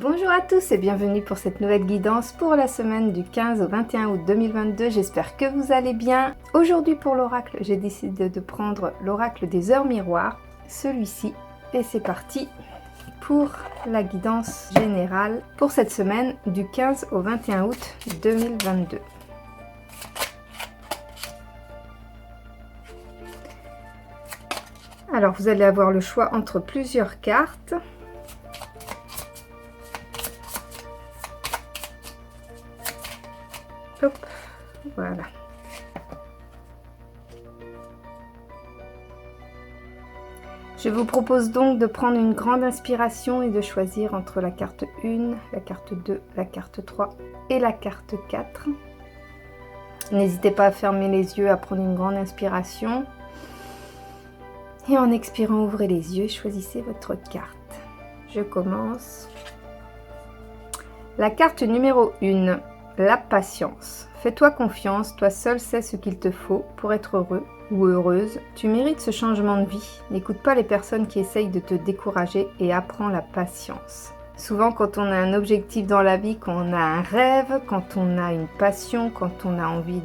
Bonjour à tous et bienvenue pour cette nouvelle guidance pour la semaine du 15 au 21 août 2022. J'espère que vous allez bien. Aujourd'hui pour l'oracle, j'ai décidé de prendre l'oracle des heures miroirs, celui-ci. Et c'est parti pour la guidance générale pour cette semaine du 15 au 21 août 2022. Alors vous allez avoir le choix entre plusieurs cartes. Hop, voilà. Je vous propose donc de prendre une grande inspiration et de choisir entre la carte 1, la carte 2, la carte 3 et la carte 4. N'hésitez pas à fermer les yeux, à prendre une grande inspiration. Et en expirant, ouvrez les yeux et choisissez votre carte. Je commence. La carte numéro 1. La patience. Fais-toi confiance, toi seul sais ce qu'il te faut pour être heureux ou heureuse. Tu mérites ce changement de vie. N'écoute pas les personnes qui essayent de te décourager et apprends la patience. Souvent quand on a un objectif dans la vie, quand on a un rêve, quand on a une passion, quand on a envie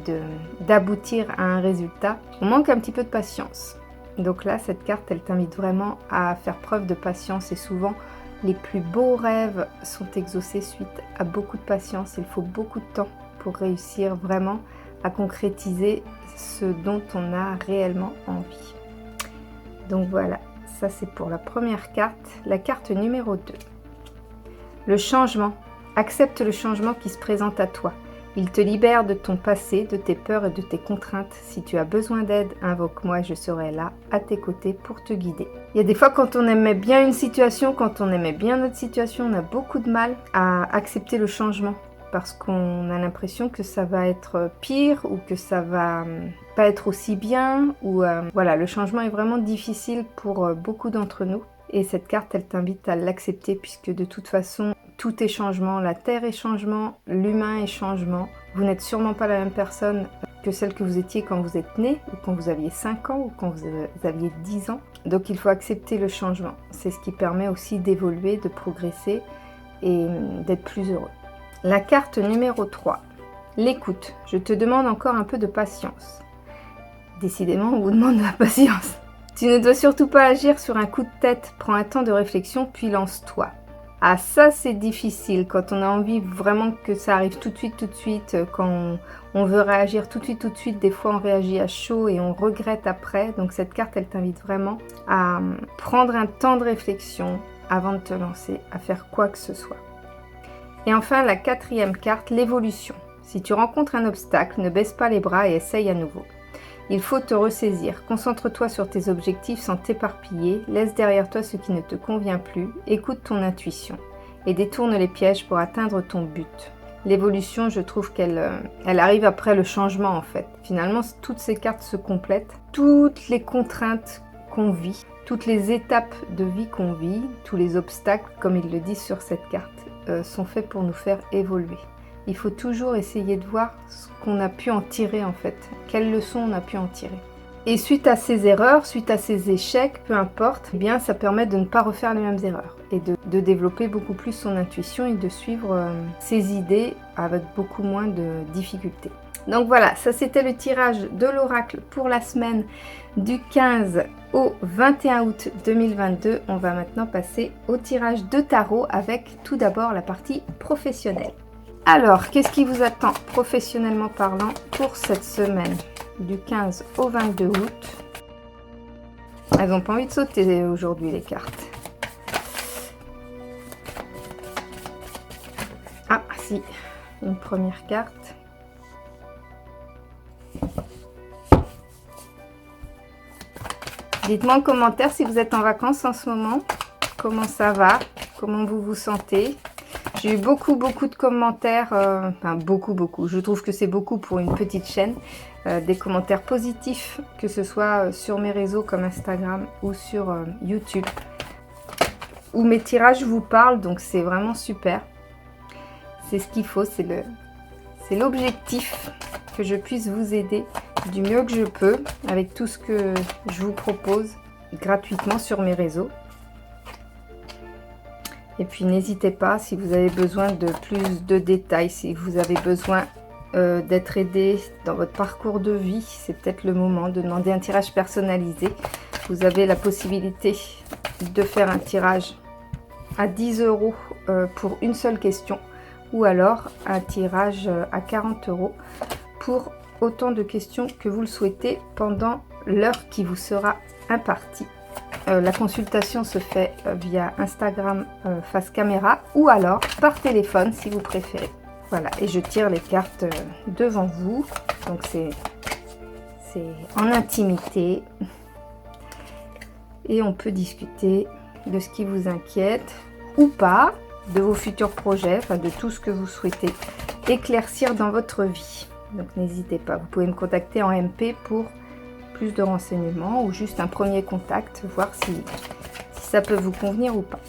d'aboutir à un résultat, on manque un petit peu de patience. Donc là, cette carte, elle t'invite vraiment à faire preuve de patience et souvent, les plus beaux rêves sont exaucés suite à beaucoup de patience. Il faut beaucoup de temps pour réussir vraiment à concrétiser ce dont on a réellement envie. Donc voilà, ça c'est pour la première carte. La carte numéro 2. Le changement. Accepte le changement qui se présente à toi. Il te libère de ton passé, de tes peurs et de tes contraintes. Si tu as besoin d'aide, invoque-moi et je serai là, à tes côtés, pour te guider. Il y a des fois, quand on aimait bien une situation, quand on aimait bien notre situation, on a beaucoup de mal à accepter le changement. Parce qu'on a l'impression que ça va être pire ou que ça va pas être aussi bien. Voilà, le changement est vraiment difficile pour beaucoup d'entre nous. Et cette carte, elle t'invite à l'accepter puisque de toute façon, tout est changement. La Terre est changement, l'humain est changement. Vous n'êtes sûrement pas la même personne que celle que vous étiez quand vous êtes né, ou quand vous aviez 5 ans, ou quand vous aviez 10 ans. Donc il faut accepter le changement. C'est ce qui permet aussi d'évoluer, de progresser et d'être plus heureux. La carte numéro 3. L'écoute. Je te demande encore un peu de patience. Décidément, on vous demande de la patience. Tu ne dois surtout pas agir sur un coup de tête. Prends un temps de réflexion, puis lance-toi. Ah, ça c'est difficile quand on a envie vraiment que ça arrive tout de suite, quand on veut réagir tout de suite, des fois on réagit à chaud et on regrette après. Donc cette carte, elle t'invite vraiment à prendre un temps de réflexion avant de te lancer, à faire quoi que ce soit. Et enfin, la quatrième carte, l'évolution. Si tu rencontres un obstacle, ne baisse pas les bras et essaye à nouveau. Il faut te ressaisir. Concentre-toi sur tes objectifs sans t'éparpiller. Laisse derrière toi ce qui ne te convient plus. Écoute ton intuition et détourne les pièges pour atteindre ton but. L'évolution, je trouve qu'elle arrive après le changement en fait. Finalement, toutes ces cartes se complètent. Toutes les contraintes qu'on vit, toutes les étapes de vie qu'on vit, tous les obstacles, comme ils le disent sur cette carte, sont faits pour nous faire évoluer. Il faut toujours essayer de voir ce qu'on a pu en tirer en fait, quelles leçons on a pu en tirer. Et suite à ces erreurs, suite à ces échecs, peu importe, eh bien ça permet de ne pas refaire les mêmes erreurs et de développer beaucoup plus son intuition et de suivre ses idées avec beaucoup moins de difficultés. Donc voilà, ça c'était le tirage de l'oracle pour la semaine du 15 au 21 août 2022. On va maintenant passer au tirage de tarot avec tout d'abord la partie professionnelle. Alors, qu'est-ce qui vous attend professionnellement parlant pour cette semaine du 15 au 22 août? Elles n'ont pas envie de sauter aujourd'hui les cartes. Ah si, une première carte. Dites-moi en commentaire si vous êtes en vacances en ce moment. Comment ça va? Comment vous vous sentez? J'ai eu beaucoup de commentaires, enfin beaucoup. Je trouve que c'est beaucoup pour une petite chaîne. Des commentaires positifs, que ce soit sur mes réseaux comme Instagram ou sur YouTube. Où mes tirages vous parlent, donc c'est vraiment super. C'est ce qu'il faut, c'est l'objectif, que je puisse vous aider du mieux que je peux avec tout ce que je vous propose gratuitement sur mes réseaux. Et puis n'hésitez pas si vous avez besoin de plus de détails, si vous avez besoin d'être aidé dans votre parcours de vie, c'est peut-être le moment de demander un tirage personnalisé. Vous avez la possibilité de faire un tirage à 10 € pour une seule question, ou alors un tirage à 40 € pour autant de questions que vous le souhaitez pendant l'heure qui vous sera impartie. La consultation se fait via Instagram face caméra ou alors par téléphone si vous préférez. Voilà, et je tire les cartes devant vous, donc c'est en intimité et on peut discuter de ce qui vous inquiète ou pas, de vos futurs projets, enfin de tout ce que vous souhaitez éclaircir dans votre vie. Donc n'hésitez pas, vous pouvez me contacter en MP pour plus de renseignements ou juste un premier contact, voir si ça peut vous convenir ou pas.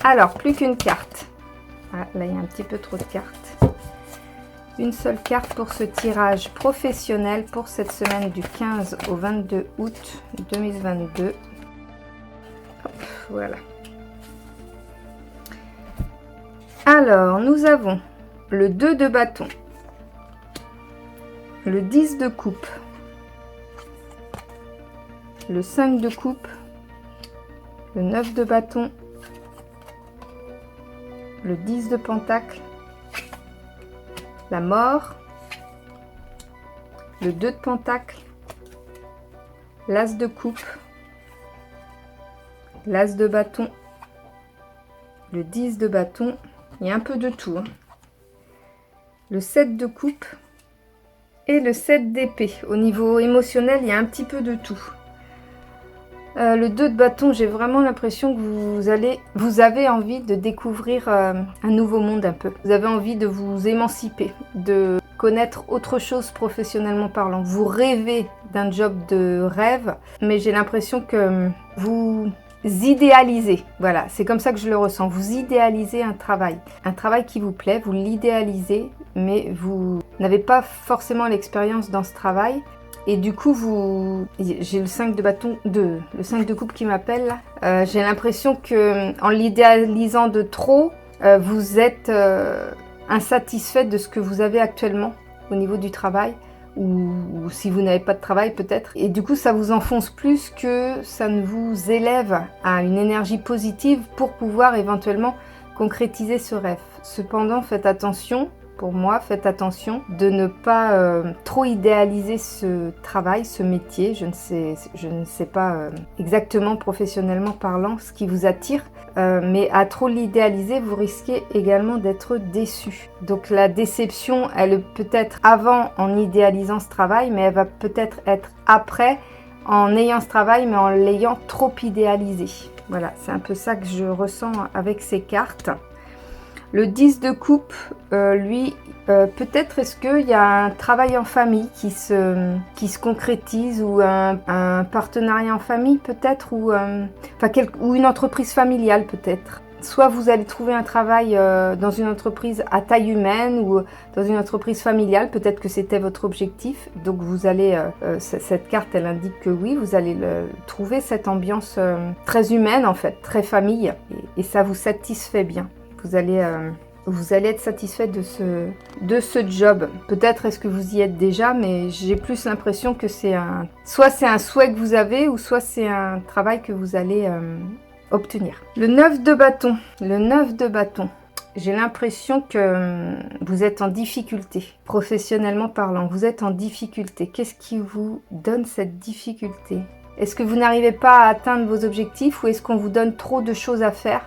Alors, plus qu'une carte. Ah, là, il y a un petit peu trop de cartes. Une seule carte pour ce tirage professionnel pour cette semaine du 15 au 22 août 2022. Hop, voilà. Alors, nous avons le 2 de bâton, le 10 de coupe, le 5 de coupe, le 9 de bâton, le 10 de pentacle, la mort, le 2 de pentacle, l'as de coupe, l'as de bâton, le 10 de bâton, il y a un peu de tout, hein. Le 7 de coupe et le 7 d'épée. Au niveau émotionnel, il y a un petit peu de tout. Le 2 de bâton, j'ai vraiment l'impression que vous avez envie de découvrir un nouveau monde un peu. Vous avez envie de vous émanciper, de connaître autre chose professionnellement parlant. Vous rêvez d'un job de rêve, mais j'ai l'impression que vous idéalisez. Voilà, c'est comme ça que je le ressens. Vous idéalisez un travail qui vous plaît, vous l'idéalisez, mais vous n'avez pas forcément l'expérience dans ce travail. Et du coup, j'ai le 5 de bâton, le 5 de coupe qui m'appelle. J'ai l'impression que en l'idéalisant de trop, vous êtes insatisfait de ce que vous avez actuellement au niveau du travail. Ou si vous n'avez pas de travail peut-être. Et du coup, ça vous enfonce plus que ça ne vous élève à une énergie positive pour pouvoir éventuellement concrétiser ce rêve. Cependant, faites attention. Pour moi, faites attention de ne pas trop idéaliser ce travail, ce métier. Je ne sais pas exactement professionnellement parlant ce qui vous attire, mais à trop l'idéaliser, vous risquez également d'être déçu. Donc la déception, elle peut être avant en idéalisant ce travail, mais elle va peut-être être après en ayant ce travail, mais en l'ayant trop idéalisé. Voilà, c'est un peu ça que je ressens avec ces cartes. Le 10 de coupe, lui, peut-être est-ce qu'il y a un travail en famille qui se concrétise ou un partenariat en famille peut-être ou une entreprise familiale peut-être. Soit vous allez trouver un travail dans une entreprise à taille humaine ou dans une entreprise familiale, peut-être que c'était votre objectif. Donc vous allez, cette carte elle indique que oui, vous allez trouver cette ambiance très humaine en fait, très famille et ça vous satisfait bien. Vous allez être satisfait de ce job. Peut-être est-ce que vous y êtes déjà, mais j'ai plus l'impression que soit c'est un souhait que vous avez, ou soit c'est un travail que vous allez obtenir. Le 9 de bâton. Le 9 de bâton. J'ai l'impression que vous êtes en difficulté, professionnellement parlant. Vous êtes en difficulté. Qu'est-ce qui vous donne cette difficulté? Est-ce que vous n'arrivez pas à atteindre vos objectifs ou est-ce qu'on vous donne trop de choses à faire?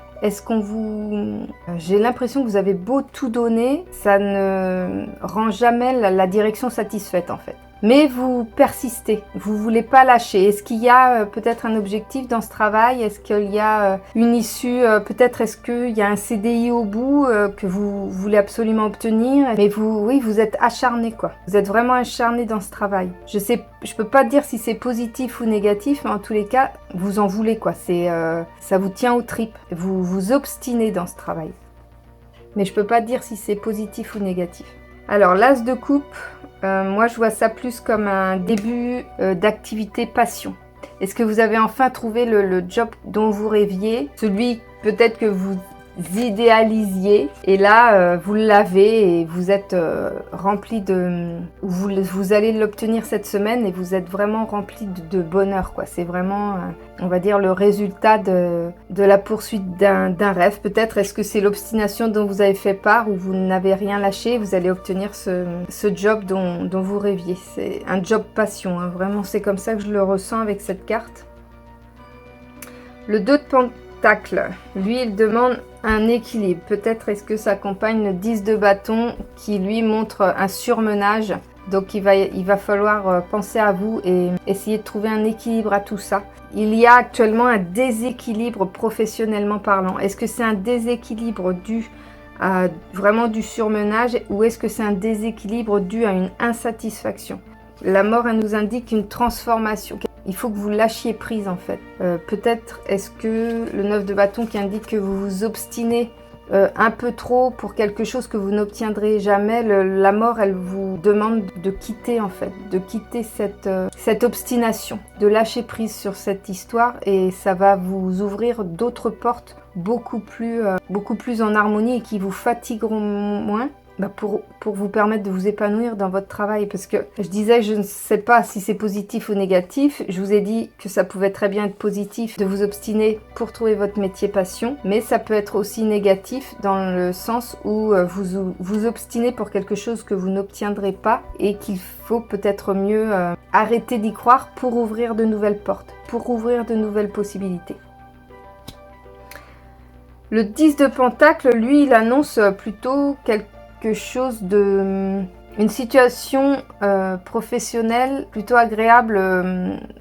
J'ai l'impression que vous avez beau tout donner, ça ne rend jamais la direction satisfaite en fait. Mais vous persistez, vous voulez pas lâcher. Est-ce qu'il y a peut-être un objectif dans ce travail? Est-ce qu'il y a une issue? Peut-être est-ce qu'il y a un CDI au bout que vous voulez absolument obtenir? Mais vous êtes acharné quoi. Vous êtes vraiment acharné dans ce travail. Je peux pas dire si c'est positif ou négatif, mais en tous les cas, vous en voulez quoi. Ça vous tient aux tripes. Vous vous obstinez dans ce travail. Mais je peux pas dire si c'est positif ou négatif. Alors l'as de coupe. Moi, je vois ça plus comme un début d'activité passion. Est-ce que vous avez enfin trouvé le job dont vous rêviez? Celui peut-être que vous idéalisiez, et là vous l'avez et vous êtes rempli de... Vous allez l'obtenir cette semaine et vous êtes vraiment rempli de bonheur, quoi. C'est vraiment, on va dire, le résultat de la poursuite d'un rêve. Peut-être est-ce que c'est l'obstination dont vous avez fait part, ou vous n'avez rien lâché, vous allez obtenir ce job dont vous rêviez. C'est un job passion, hein. Vraiment, c'est comme ça que je le ressens avec cette carte. Le 2 de Pentacle, lui, il demande un équilibre. Peut-être est-ce que ça accompagne le 10 de bâton qui lui montre un surmenage. Donc il va falloir penser à vous et essayer de trouver un équilibre à tout ça. Il y a actuellement un déséquilibre professionnellement parlant. Est-ce que c'est un déséquilibre dû à vraiment du surmenage, ou est-ce que c'est un déséquilibre dû à une insatisfaction? La mort, elle nous indique une transformation. Il faut que vous lâchiez prise, en fait. Peut-être est-ce que le 9 de bâton qui indique que vous vous obstinez un peu trop pour quelque chose que vous n'obtiendrez jamais. La mort, elle vous demande de quitter, en fait, de quitter cette obstination, de lâcher prise sur cette histoire, et ça va vous ouvrir d'autres portes beaucoup plus en harmonie et qui vous fatigueront moins. Pour vous permettre de vous épanouir dans votre travail. Parce que je disais, je ne sais pas si c'est positif ou négatif. Je vous ai dit que ça pouvait très bien être positif de vous obstiner pour trouver votre métier passion. Mais ça peut être aussi négatif dans le sens où vous obstinez pour quelque chose que vous n'obtiendrez pas et qu'il faut peut-être mieux arrêter d'y croire pour ouvrir de nouvelles portes, pour ouvrir de nouvelles possibilités. Le 10 de Pentacle, lui, il annonce plutôt quelque chose une situation professionnelle plutôt agréable,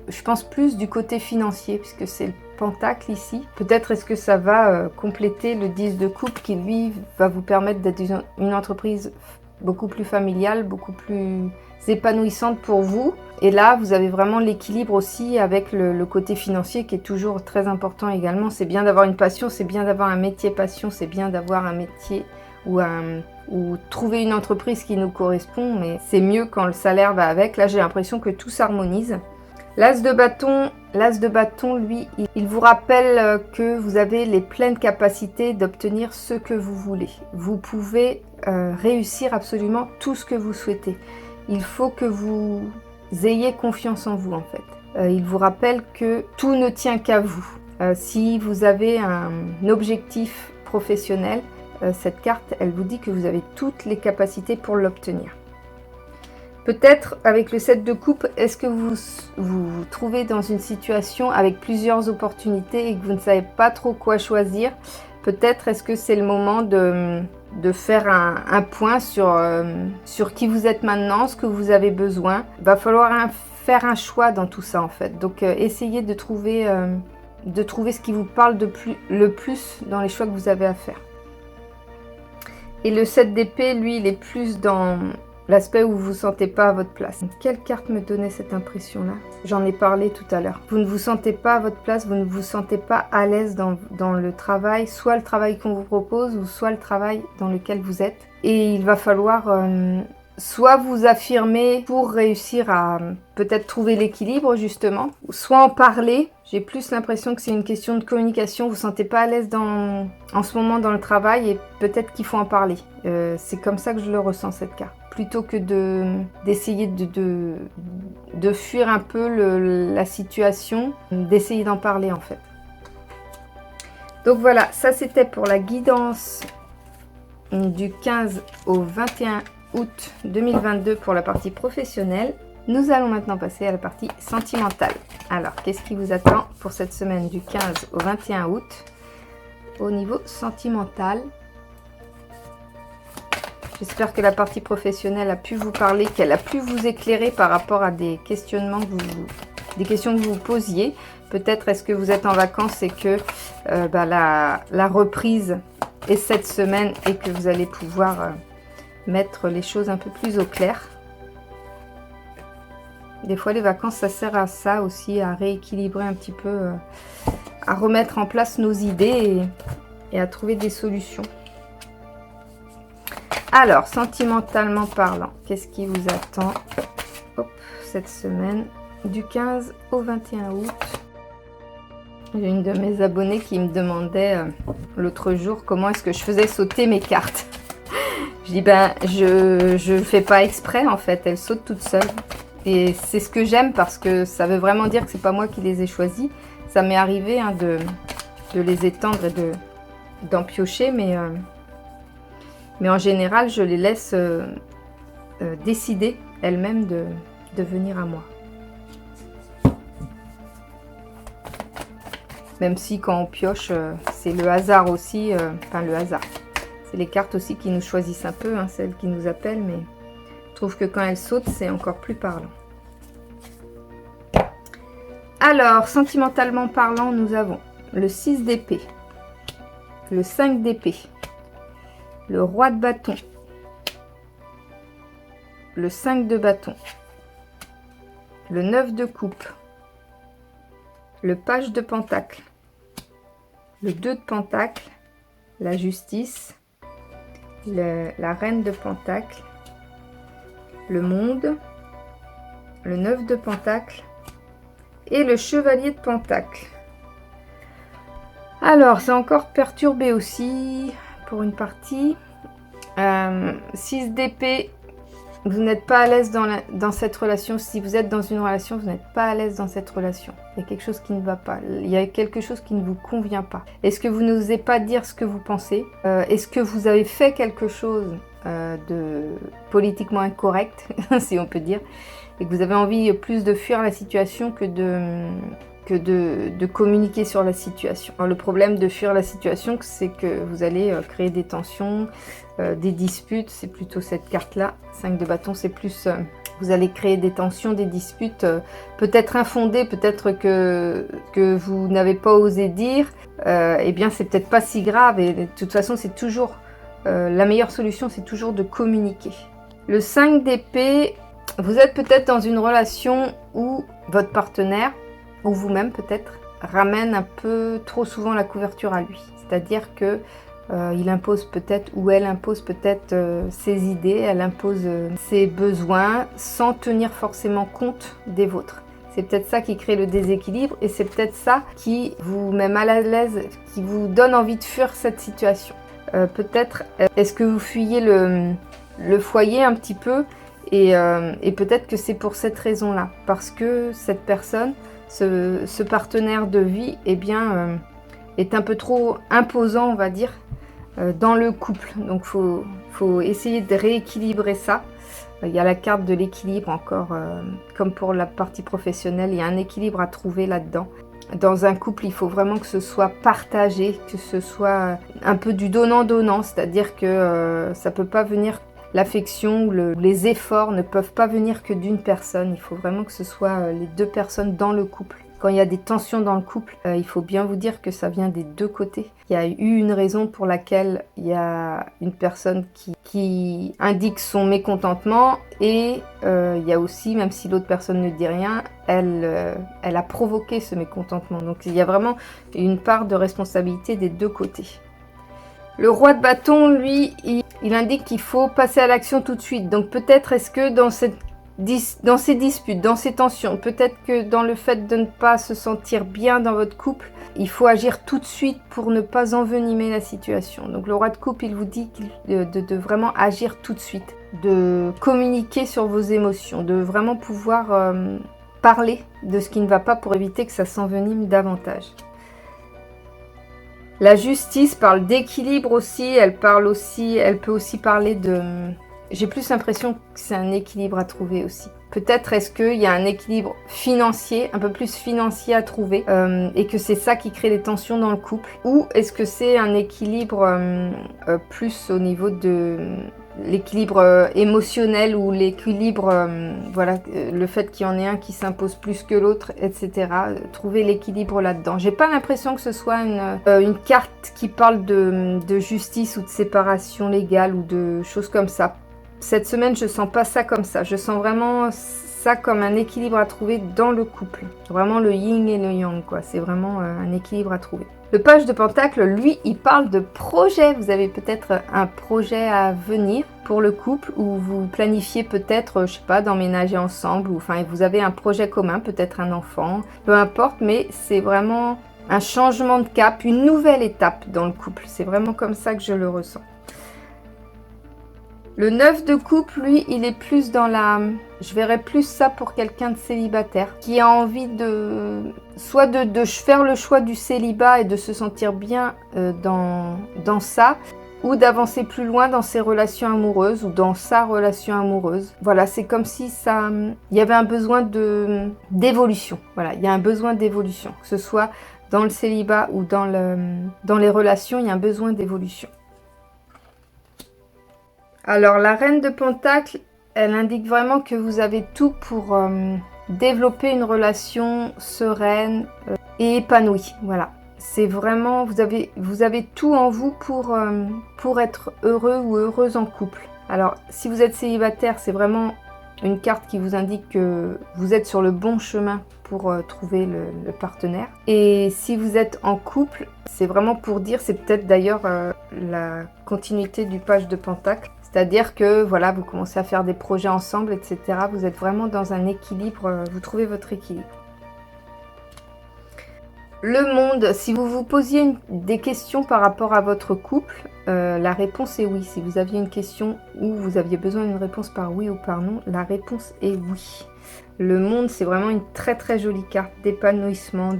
je pense plus du côté financier, puisque c'est le Pentacle ici. Peut-être est-ce que ça va compléter le 10 de coupe qui lui va vous permettre d'être une entreprise beaucoup plus familiale, beaucoup plus épanouissante pour vous. Et là, vous avez vraiment l'équilibre aussi avec le côté financier qui est toujours très important également. C'est bien d'avoir une passion, c'est bien d'avoir un métier passion, c'est bien d'avoir un métier ou trouver une entreprise qui nous correspond, mais c'est mieux quand le salaire va avec. Là, j'ai l'impression que tout s'harmonise. L'As de bâton, lui, il vous rappelle que vous avez les pleines capacités d'obtenir ce que vous voulez. Vous pouvez réussir absolument tout ce que vous souhaitez. Il faut que vous ayez confiance en vous, en fait. Il vous rappelle que tout ne tient qu'à vous. Si vous avez un objectif professionnel, cette carte, elle vous dit que vous avez toutes les capacités pour l'obtenir. Peut-être avec le 7 de coupe, est-ce que vous vous trouvez dans une situation avec plusieurs opportunités et que vous ne savez pas trop quoi choisir? Peut-être est-ce que c'est le moment de faire un point sur qui vous êtes maintenant, ce que vous avez besoin. Il va falloir faire un choix dans tout ça, en fait. Donc essayez de trouver ce qui vous parle le plus dans les choix que vous avez à faire. Et le 7 d'épée, lui, il est plus dans l'aspect où vous ne vous sentez pas à votre place. Quelle carte me donnait cette impression-là? J'en ai parlé tout à l'heure. Vous ne vous sentez pas à votre place, vous ne vous sentez pas à l'aise dans le travail, soit le travail qu'on vous propose, ou soit le travail dans lequel vous êtes. Et il va falloir soit vous affirmer pour réussir à peut-être trouver l'équilibre, justement, soit en parler. J'ai plus l'impression que c'est une question de communication. Vous ne vous sentez pas à l'aise en ce moment dans le travail et peut-être qu'il faut en parler. C'est comme ça que je le ressens, cette carte. Plutôt que d'essayer de fuir un peu la situation, d'essayer d'en parler, en fait. Donc voilà, ça c'était pour la guidance du 15 au 21 août 2022 pour la partie professionnelle. Nous allons maintenant passer à la partie sentimentale. Alors, qu'est-ce qui vous attend pour cette semaine du 15 au 21 août au niveau sentimental? J'espère que la partie professionnelle a pu vous parler, qu'elle a pu vous éclairer par rapport à des questionnements des questions que vous vous posiez. Peut-être est-ce que vous êtes en vacances et que la reprise est cette semaine et que vous allez pouvoir mettre les choses un peu plus au clair. Des fois, les vacances, ça sert à ça aussi, à rééquilibrer un petit peu, à remettre en place nos idées et à trouver des solutions. Alors, sentimentalement parlant, qu'est-ce qui vous attend cette semaine du 15 au 21 août. J'ai une de mes abonnées qui me demandait l'autre jour comment est-ce que je faisais sauter mes cartes. Je dis ben je fais pas exprès en fait, elles sautent toutes seules. Et c'est ce que j'aime parce que ça veut vraiment dire que c'est pas moi qui les ai choisies. Ça m'est arrivé hein, de les étendre et d'en piocher, mais en général je les laisse décider elles-mêmes de venir à moi. Même si quand on pioche, c'est le hasard aussi, enfin le hasard. C'est les cartes aussi qui nous choisissent un peu, hein, celles qui nous appellent, mais je trouve que quand elles sautent, c'est encore plus parlant. Alors, sentimentalement parlant, nous avons le 6 d'épée, le 5 d'épée, le roi de bâton, le 5 de bâton, le 9 de coupe, le page de pentacle, le 2 de pentacle, la justice, la reine de pentacle, le monde, le 9 de pentacle et le chevalier de pentacle. Alors, c'est encore perturbé aussi pour une partie. 6 d'épée, vous n'êtes pas à l'aise dans cette relation. Si vous êtes dans une relation, vous n'êtes pas à l'aise dans cette relation. Il y a quelque chose qui ne va pas. Il y a quelque chose qui ne vous convient pas. Est-ce que vous n'osez pas dire ce que vous pensez? Est-ce que vous avez fait quelque chose de politiquement incorrect, si on peut dire, et que vous avez envie plus de fuir la situation que de communiquer sur la situation? Alors, le problème de fuir la situation, c'est que vous allez créer des tensions, des disputes. C'est plutôt cette carte-là, 5 de bâton, c'est plus... vous allez créer des tensions, des disputes, peut-être infondées, peut-être que vous n'avez pas osé dire. Eh bien, c'est peut-être pas si grave, et de toute façon, c'est toujours... la meilleure solution, c'est toujours de communiquer. Le 5 d'épée, vous êtes peut-être dans une relation où votre partenaire, ou vous-même peut-être, ramène un peu trop souvent la couverture à lui. C'est-à-dire que il impose peut-être, ou elle impose peut-être ses idées, elle impose ses besoins sans tenir forcément compte des vôtres. C'est peut-être ça qui crée le déséquilibre, et c'est peut-être ça qui vous met mal à l'aise, qui vous donne envie de fuir cette situation. Peut-être, est-ce que vous fuyez le foyer un petit peu, et peut-être que c'est pour cette raison-là, parce que cette personne, ce partenaire de vie, eh bien, est un peu trop imposant, on va dire, dans le couple. Donc, faut essayer de rééquilibrer ça. Il y a la carte de l'équilibre encore, comme pour la partie professionnelle, il y a un équilibre à trouver là-dedans. Dans un couple, il faut vraiment que ce soit partagé, que ce soit un peu du donnant-donnant, c'est-à-dire que ça peut pas venir, l'affection ou les efforts ne peuvent pas venir que d'une personne. Il faut vraiment que ce soit les deux personnes dans le couple. Quand il y a des tensions dans le couple, il faut bien vous dire que ça vient des deux côtés. Il y a eu une raison pour laquelle il y a une personne qui indique son mécontentement, et il y a aussi, même si l'autre personne ne dit rien, elle a provoqué ce mécontentement. Donc il y a vraiment une part de responsabilité des deux côtés. Le roi de bâton, lui, il indique qu'il faut passer à l'action tout de suite. Donc peut-être est-ce que dans ces disputes, dans ces tensions, peut-être que dans le fait de ne pas se sentir bien dans votre couple, il faut agir tout de suite pour ne pas envenimer la situation. Donc le roi de coupe, il vous dit de vraiment agir tout de suite, de communiquer sur vos émotions, de vraiment pouvoir parler de ce qui ne va pas pour éviter que ça s'envenime davantage. La justice parle d'équilibre aussi, elle peut aussi parler de... J'ai plus l'impression que c'est un équilibre à trouver aussi. Peut-être est-ce qu'il y a un équilibre financier, un peu plus financier à trouver, et que c'est ça qui crée les tensions dans le couple. Ou est-ce que c'est un équilibre plus au niveau de l'équilibre émotionnel, ou l'équilibre, voilà, le fait qu'il y en ait un qui s'impose plus que l'autre, etc. Trouver l'équilibre là-dedans. J'ai pas l'impression que ce soit une carte qui parle de justice ou de séparation légale ou de choses comme ça. Cette semaine, je sens pas ça comme ça. Je sens vraiment ça comme un équilibre à trouver dans le couple. Vraiment le yin et le yang, quoi. C'est vraiment un équilibre à trouver. Le page de Pentacle, lui, il parle de projet. Vous avez peut-être un projet à venir pour le couple ou vous planifiez peut-être, je sais pas, d'emménager ensemble ou enfin vous avez un projet commun, peut-être un enfant, peu importe, mais c'est vraiment un changement de cap, une nouvelle étape dans le couple. C'est vraiment comme ça que je le ressens. Le 9 de coupe, lui, il est plus dans la... Je verrais plus ça pour quelqu'un de célibataire qui a envie de... Soit de faire le choix du célibat et de se sentir bien dans ça, ou d'avancer plus loin dans ses relations amoureuses ou dans sa relation amoureuse. Voilà, c'est comme si ça... Il y avait un besoin d'évolution. Voilà, il y a un besoin d'évolution. Que ce soit dans le célibat ou dans les relations, il y a un besoin d'évolution. Alors, la reine de Pentacle, elle indique vraiment que vous avez tout pour développer une relation sereine et épanouie. Voilà, c'est vraiment, vous avez tout en vous pour être heureux ou heureuse en couple. Alors, si vous êtes célibataire, c'est vraiment une carte qui vous indique que vous êtes sur le bon chemin pour trouver le partenaire. Et si vous êtes en couple, c'est vraiment pour dire, c'est peut-être d'ailleurs la continuité du page de Pentacle. C'est-à-dire que voilà, vous commencez à faire des projets ensemble, etc. Vous êtes vraiment dans un équilibre, vous trouvez votre équilibre. Le monde, si vous vous posiez des questions par rapport à votre couple, la réponse est oui. Si vous aviez une question ou vous aviez besoin d'une réponse par oui ou par non, la réponse est oui. Le monde, c'est vraiment une très très jolie carte d'épanouissement,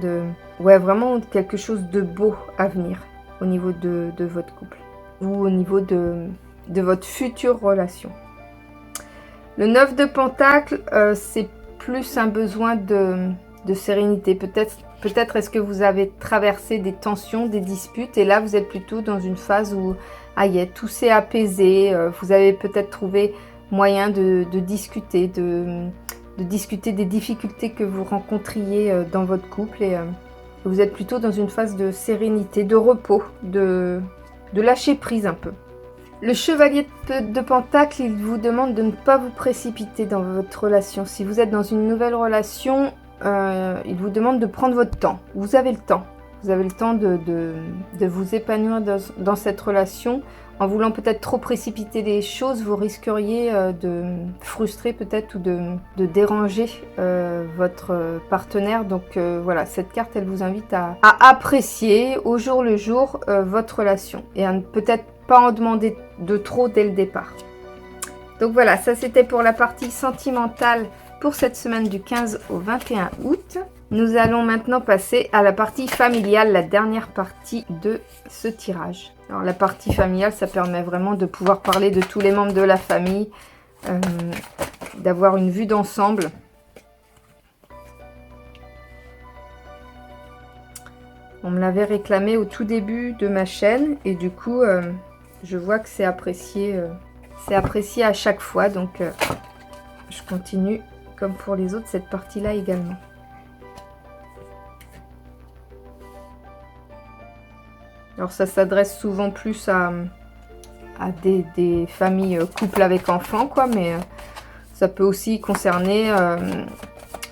ouais, vraiment quelque chose de beau à venir au niveau de votre couple ou au niveau de votre future relation. Le 9 de Pentacle, c'est plus un besoin de sérénité. Peut-être est-ce que vous avez traversé des tensions, des disputes, et là vous êtes plutôt dans une phase où tout s'est apaisé, vous avez peut-être trouvé moyen de discuter, de discuter des difficultés que vous rencontriez dans votre couple, et vous êtes plutôt dans une phase de sérénité, de repos, de lâcher prise un peu. Le chevalier de Pentacle, il vous demande de ne pas vous précipiter dans votre relation. Si vous êtes dans une nouvelle relation, il vous demande de prendre votre temps. Vous avez le temps. Vous avez le temps de vous épanouir dans cette relation. En voulant peut-être trop précipiter les choses, vous risqueriez de frustrer peut-être ou de déranger votre partenaire. Donc voilà, cette carte, elle vous invite à apprécier au jour le jour votre relation et à peut-être pas en demander de trop dès le départ. Donc voilà, ça c'était pour la partie sentimentale pour cette semaine du 15 au 21 août. Nous allons maintenant passer à la partie familiale, la dernière partie de ce tirage. Alors la partie familiale, ça permet vraiment de pouvoir parler de tous les membres de la famille, d'avoir une vue d'ensemble. On me l'avait réclamé au tout début de ma chaîne et du coup, je vois que c'est apprécié à chaque fois. Donc, je continue comme pour les autres cette partie-là également. Alors, ça s'adresse souvent plus à des familles couples avec enfants, quoi, mais ça peut aussi concerner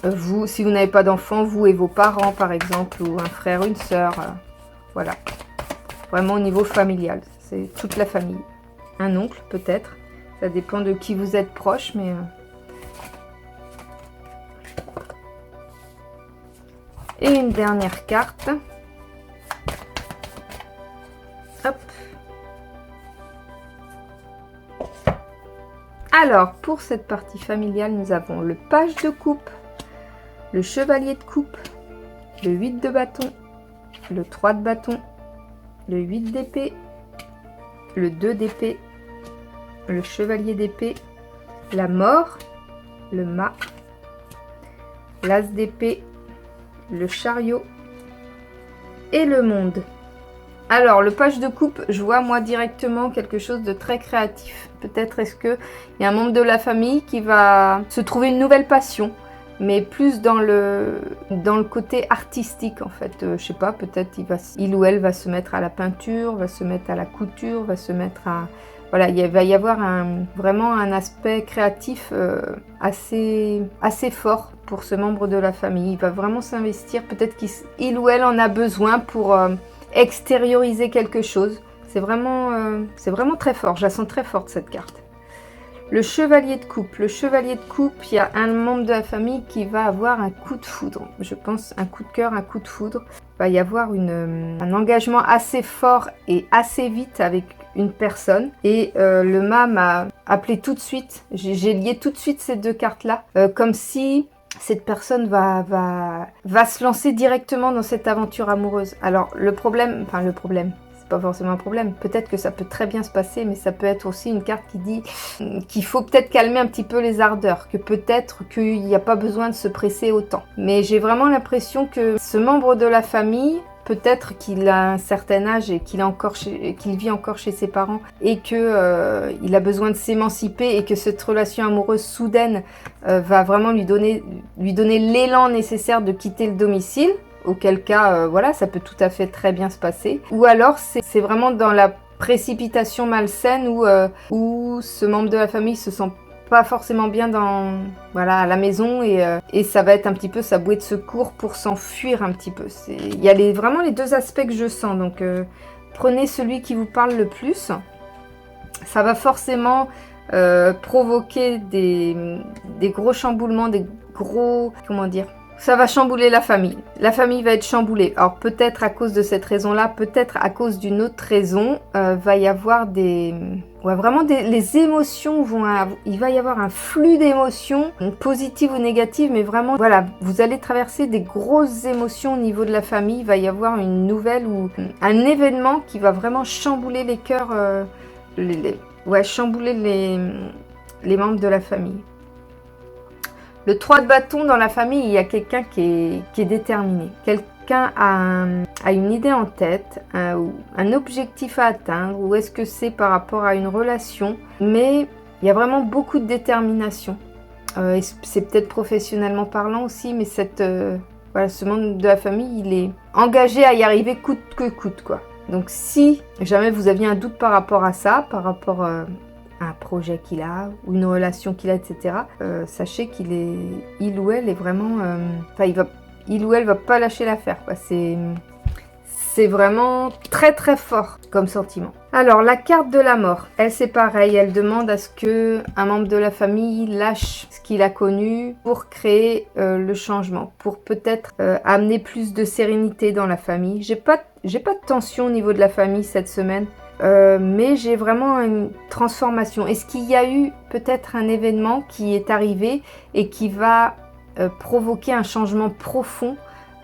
vous, si vous n'avez pas d'enfants, vous et vos parents, par exemple, ou un frère, une sœur, voilà. Vraiment au niveau familial, c'est toute la famille. Un oncle, peut-être, ça dépend de qui vous êtes proche, mais... Et une dernière carte. Hop. Alors, pour cette partie familiale, nous avons le page de coupe, le chevalier de coupe, le 8 de bâton, le 3 de bâton, le 8 d'épée, le 2 d'épée, le chevalier d'épée, la mort, le mât, l'as d'épée, le chariot et le monde. Alors, le page de coupe, je vois moi directement quelque chose de très créatif. Peut-être est-ce qu'il y a un membre de la famille qui va se trouver une nouvelle passion, mais plus dans le côté artistique en fait. Je sais pas, peut-être il ou elle va se mettre à la peinture, va se mettre à la couture, va se mettre à... Voilà, il va y avoir vraiment un aspect créatif assez fort pour ce membre de la famille. Il va vraiment s'investir, peut-être qu'il ou elle en a besoin pour extérioriser quelque chose. C'est vraiment très fort. Je la sens très forte, cette carte. Le chevalier de coupe. Le chevalier de coupe, il y a un membre de la famille qui va avoir un coup de foudre. Je pense un coup de cœur, un coup de foudre. Il va y avoir un engagement assez fort et assez vite avec une personne. Et le mât m'a appelé tout de suite. J'ai lié tout de suite ces deux cartes-là. Comme si cette personne va se lancer directement dans cette aventure amoureuse. Alors le problème, pas forcément un problème. Peut-être que ça peut très bien se passer, mais ça peut être aussi une carte qui dit qu'il faut peut-être calmer un petit peu les ardeurs, que peut-être qu'il n'y a pas besoin de se presser autant. Mais j'ai vraiment l'impression que ce membre de la famille, peut-être qu'il a un certain âge et qu'il vit encore chez ses parents et que il a besoin de s'émanciper et que cette relation amoureuse soudaine va vraiment lui donner l'élan nécessaire de quitter le domicile. Auquel cas, voilà, ça peut tout à fait très bien se passer. Ou alors, c'est vraiment dans la précipitation malsaine où ce membre de la famille se sent pas forcément bien à la maison et ça va être un petit peu sa bouée de secours pour s'enfuir un petit peu. Il y a vraiment les deux aspects que je sens. Donc, prenez celui qui vous parle le plus. Ça va forcément provoquer des gros chamboulements, des gros... Comment dire ? Ça va chambouler la famille. La famille va être chamboulée. Alors peut-être à cause de cette raison-là, peut-être à cause d'une autre raison, va y avoir les émotions il va y avoir un flux d'émotions, positives ou négatives, mais vraiment, voilà, vous allez traverser des grosses émotions au niveau de la famille. Il va y avoir une nouvelle ou un événement qui va vraiment chambouler les cœurs, chambouler les membres de la famille. Le 3 de bâton dans la famille, il y a quelqu'un qui est déterminé. Quelqu'un a une idée en tête, un objectif à atteindre, ou est-ce que c'est par rapport à une relation. Mais il y a vraiment beaucoup de détermination. C'est peut-être professionnellement parlant aussi, mais ce membre de la famille, il est engagé à y arriver coûte que coûte, quoi. Donc si jamais vous aviez un doute par rapport à ça, par rapport un projet qu'il a, ou une relation qu'il a, etc. Sachez il ou elle est vraiment... il ou elle va pas lâcher l'affaire, quoi. C'est vraiment très très fort comme sentiment. Alors, la carte de la mort, elle c'est pareil, elle demande à ce que un membre de la famille lâche ce qu'il a connu pour créer le changement, pour peut-être amener plus de sérénité dans la famille. J'ai pas de tension au niveau de la famille cette semaine. Mais j'ai vraiment une transformation. Est-ce qu'il y a eu peut-être un événement qui est arrivé et qui va provoquer un changement profond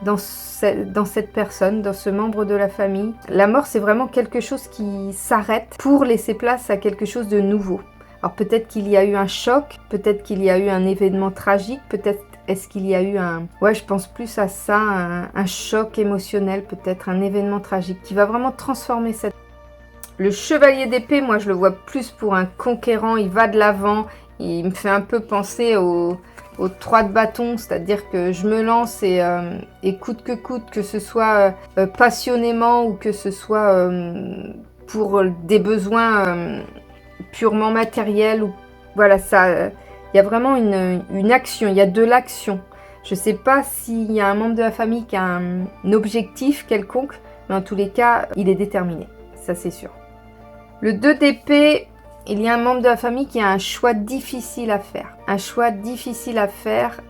dans cette personne, dans ce membre de la famille? La mort, c'est vraiment quelque chose qui s'arrête pour laisser place à quelque chose de nouveau. Alors peut-être qu'il y a eu un choc, peut-être qu'il y a eu un événement tragique, peut-être est-ce qu'il y a eu je pense plus à ça, un choc émotionnel, peut-être un événement tragique qui va vraiment transformer cette... Le chevalier d'épée, moi je le vois plus pour un conquérant, il va de l'avant, il me fait un peu penser au 3 de bâton, c'est-à-dire que je me lance et coûte, que ce soit passionnément ou que ce soit pour des besoins purement matériels. Voilà, ça, il y a vraiment une action, il y a de l'action. Je ne sais pas s'il y a un membre de la famille qui a un objectif quelconque, mais en tous les cas, il est déterminé, ça c'est sûr. Le 2 d'épée, il y a un membre de la famille qui a un choix difficile à faire. Un choix difficile à faire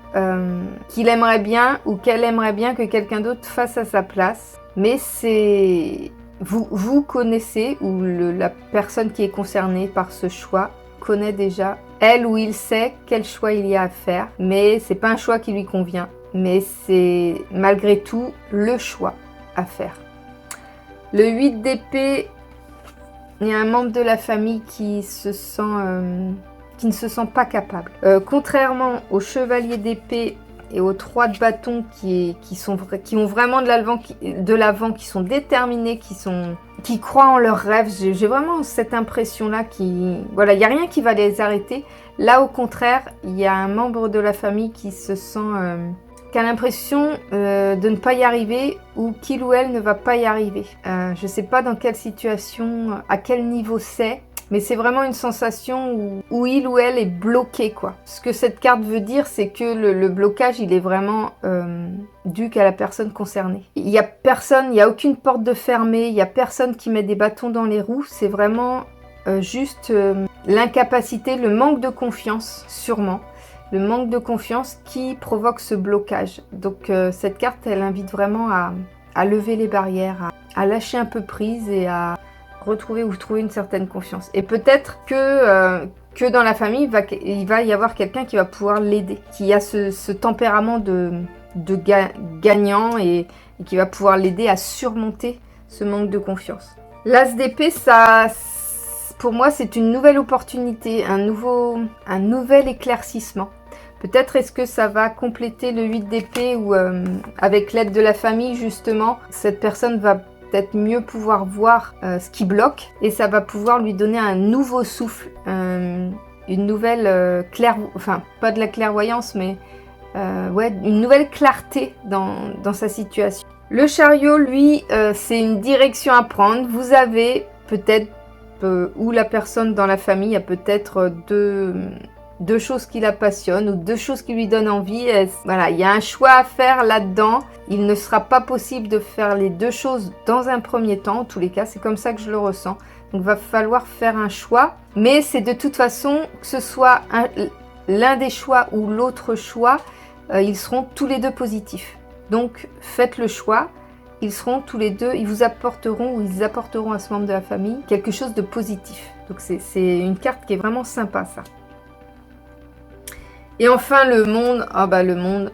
qu'il aimerait bien ou qu'elle aimerait bien que quelqu'un d'autre fasse à sa place. Mais c'est... Vous connaissez, ou la personne qui est concernée par ce choix connaît déjà, elle ou il sait quel choix il y a à faire. Mais c'est pas un choix qui lui convient. Mais c'est malgré tout le choix à faire. Le 8 d'épée... Il y a un membre de la famille qui ne se sent pas capable. Contrairement au chevalier d'épée et aux 3 de bâton qui ont vraiment de l'avant, qui sont déterminés, qui croient en leurs rêves. J'ai vraiment cette impression-là voilà, il n'y a rien qui va les arrêter. Là, au contraire, il y a un membre de la famille qui se sent... qui a l'impression de ne pas y arriver ou qu'il ou elle ne va pas y arriver. Je ne sais pas dans quelle situation, à quel niveau c'est, Mais c'est vraiment une sensation où il ou elle est bloqué, quoi. Ce que cette carte veut dire, c'est que le blocage, il est vraiment dû qu'à la personne concernée. Il n'y a personne, il n'y a aucune porte de fermée, il n'y a personne qui met des bâtons dans les roues. C'est vraiment juste l'incapacité, le manque de confiance, sûrement. Le manque de confiance qui provoque ce blocage. Donc cette carte, elle invite vraiment à lever les barrières, à lâcher un peu prise et à retrouver ou trouver une certaine confiance. Et peut-être que dans la famille, il va y avoir quelqu'un qui va pouvoir l'aider, qui a ce tempérament de gagnant et qui va pouvoir l'aider à surmonter ce manque de confiance. L'As d'épée, ça, pour moi, c'est une nouvelle opportunité, un nouvel éclaircissement. Peut-être est-ce que ça va compléter le 8 d'épée où, avec l'aide de la famille, justement, cette personne va peut-être mieux pouvoir voir ce qui bloque et ça va pouvoir lui donner un nouveau souffle, une nouvelle enfin pas de la clairvoyance mais ouais, une nouvelle clarté dans sa situation. Le chariot, lui, c'est une direction à prendre. Vous avez peut-être, ou la personne dans la famille a peut-être deux choses qui la passionnent ou deux choses qui lui donnent envie. Voilà, il y a un choix à faire là-dedans. Il ne sera pas possible de faire les deux choses dans un premier temps. En tous les cas, c'est comme ça que je le ressens. Donc, il va falloir faire un choix. Mais c'est de toute façon, que ce soit l'un des choix ou l'autre choix, ils seront tous les deux positifs. Donc, faites le choix. Ils seront tous les deux, ils vous apporteront ou ils apporteront à ce membre de la famille quelque chose de positif. Donc, c'est une carte qui est vraiment sympa, ça. Et enfin, le monde, le monde,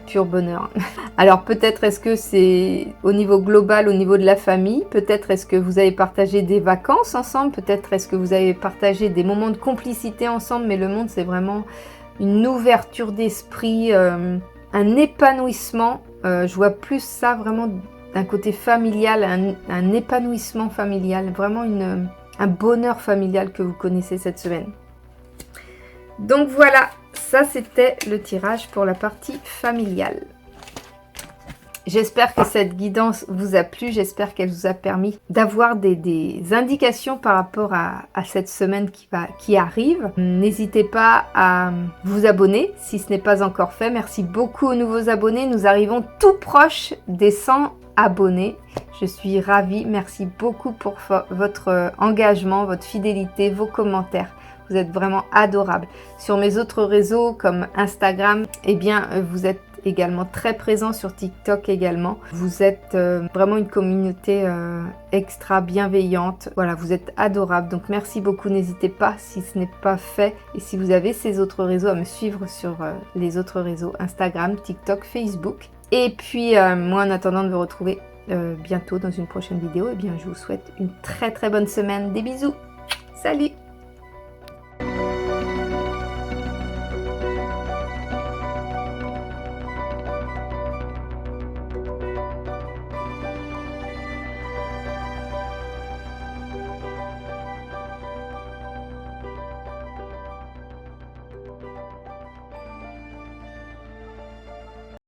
pur bonheur. Alors peut-être est-ce que c'est au niveau global, au niveau de la famille, peut-être est-ce que vous avez partagé des vacances ensemble, peut-être est-ce que vous avez partagé des moments de complicité ensemble, mais le monde c'est vraiment une ouverture d'esprit, un épanouissement. Je vois plus ça vraiment d'un côté familial, un épanouissement familial, vraiment un bonheur familial que vous connaissez cette semaine. Donc voilà, ça c'était le tirage pour la partie familiale. J'espère que cette guidance vous a plu, j'espère qu'elle vous a permis d'avoir des indications par rapport à cette semaine qui arrive. N'hésitez pas à vous abonner si ce n'est pas encore fait. Merci beaucoup aux nouveaux abonnés, nous arrivons tout proche des 100 abonnés. Je suis ravie, merci beaucoup pour votre engagement, votre fidélité, vos commentaires. Vous êtes vraiment adorables. Sur mes autres réseaux comme Instagram, eh bien, vous êtes également très présents sur TikTok également. Vous êtes vraiment une communauté extra bienveillante. Voilà, vous êtes adorables. Donc, merci beaucoup. N'hésitez pas, si ce n'est pas fait, et si vous avez ces autres réseaux, à me suivre sur les autres réseaux Instagram, TikTok, Facebook. Et puis, moi, en attendant de vous retrouver bientôt dans une prochaine vidéo, eh bien, je vous souhaite une très très bonne semaine. Des bisous. Salut!